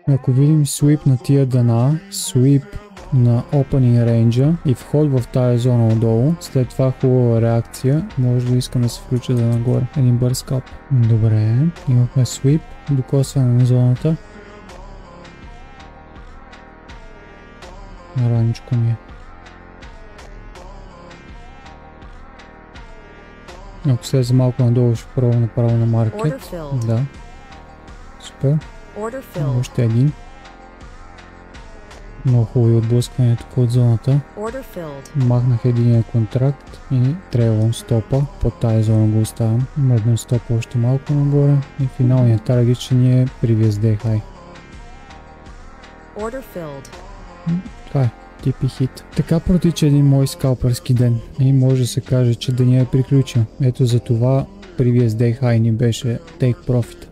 Ако видим свип на тия дана, свип на opening range и вход в тази зона отдолу, след това хубава реакция, може да искам да се включа да нагоре. Един бърз скалп. Добре, имахме свип, докосване на зоната. Раничко ми е. Ако слезе малко надолу, ще пробвам направо на маркет. Да. Супер. Още един. Много хубави отблъсквания тук от зоната. Махнах единия контракт и трябвам стопа. Под тази зона го оставям. Мръднем стопа още малко нагоре. И финалният таргет ще ни е Previous Day High. Това е. Типи хит. Така протича един мой скалпърски ден. И може да се каже, че деня е приключил. Ето за това Previous Day High ни беше Take Profit.